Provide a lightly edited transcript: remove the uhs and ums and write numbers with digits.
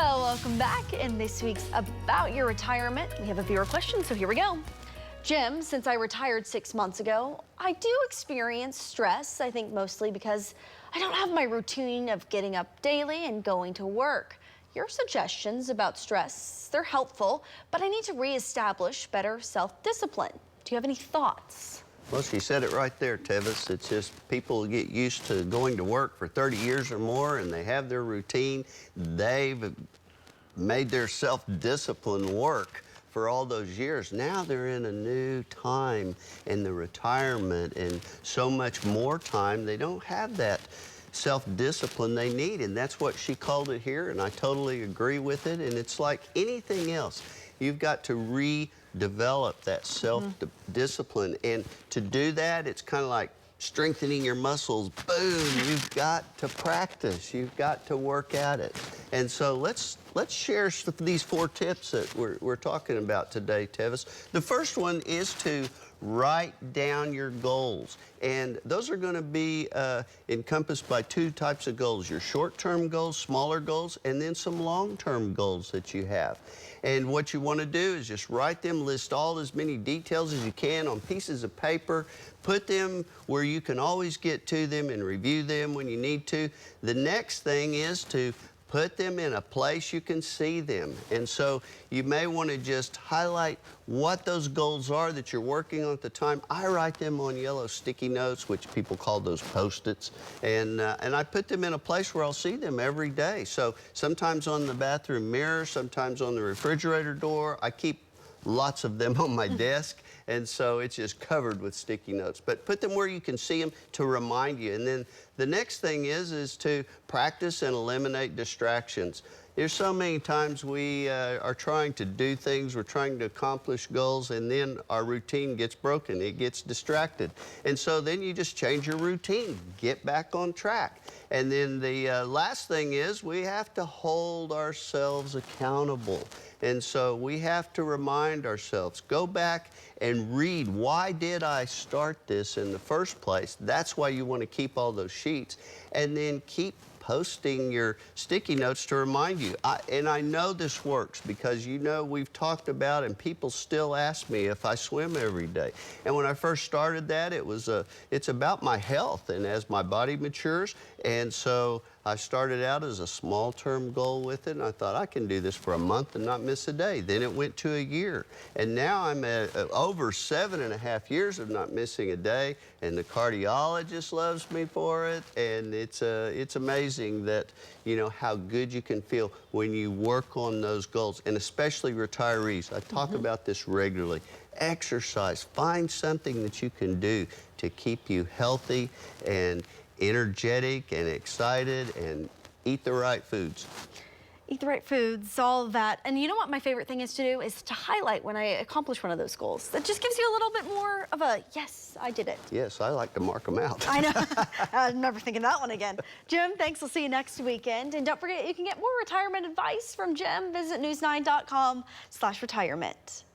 Welcome back. In this week's About Your Retirement, we have a viewer question, so here we go. Jim, since I retired 6 months ago, I do experience stress, I think mostly because I don't have my routine of getting up daily and going to work. Your suggestions about stress, they're helpful, but I need to reestablish better self-discipline. Do you have any thoughts? Well, she said it right there, Tevis. It's just people get used to going to work for 30 years or more, and they have their routine. They've made their self-discipline work for all those years. Now they're in a new time in the retirement and so much more time. They don't have that self-discipline they need, and that's what she called it here, and I totally agree with it. And it's like anything else. You've got to redevelop that self-discipline, and to do that, it's kind of like strengthening your muscles. Boom, you've got to practice. You've got to work at it. And so let's share these 4 tips that we're talking about today, Tevis. The first one is to write down your goals. And those are going to be encompassed by 2 types of goals: your short-term goals, smaller goals, and then some long-term goals that you have. And what you want to do is just write them, list all as many details as you can on pieces of paper, put them where you can always get to them and review them when you need to. The next thing is to put them in a place you can see them. And so you may want to just highlight what those goals are that you're working on at the time. I write them on yellow sticky notes, which people call those Post-its. And I put them in a place where I'll see them every day. So sometimes on the bathroom mirror, sometimes on the refrigerator door. I keep lots of them on my desk, and so it's just covered with sticky notes. But put them where you can see them to remind you. And then the next thing is to practice and eliminate distractions. There's so many times we are trying to do things, we're trying to accomplish goals, and then our routine gets broken, it gets distracted. And so then you just change your routine, get back on track. And then the last thing is we have to hold ourselves accountable. And so we have to remind ourselves, go back and read, why did I start this in the first place? That's why you want to keep all those sheets. And then keep posting your sticky notes to remind you. And I know this works because, you know, we've talked about, and people still ask me if I swim every day. And when I first started that, it's about my health and as my body matures. And so I started out as a small-term goal with it, and I thought I can do this for a month and not miss a day. Then it went to a year, and now I'm at over 7.5 years of not missing a day, and the cardiologist loves me for it. And it's amazing that, you know, how good you can feel when you work on those goals, and especially retirees. I talk about this regularly. Exercise. Find something that you can do to keep you healthy and energetic and excited, and eat the right foods. Eat the right foods, all of that. And you know what my favorite thing is to do is to highlight when I accomplish one of those goals. That just gives you a little bit more of a, yes, I did it. Yes, I like to mark them out. I know. I'm never thinking that one again. Jim, thanks. We'll see you next weekend. And don't forget, you can get more retirement advice from Jim. Visit news9.com/retirement.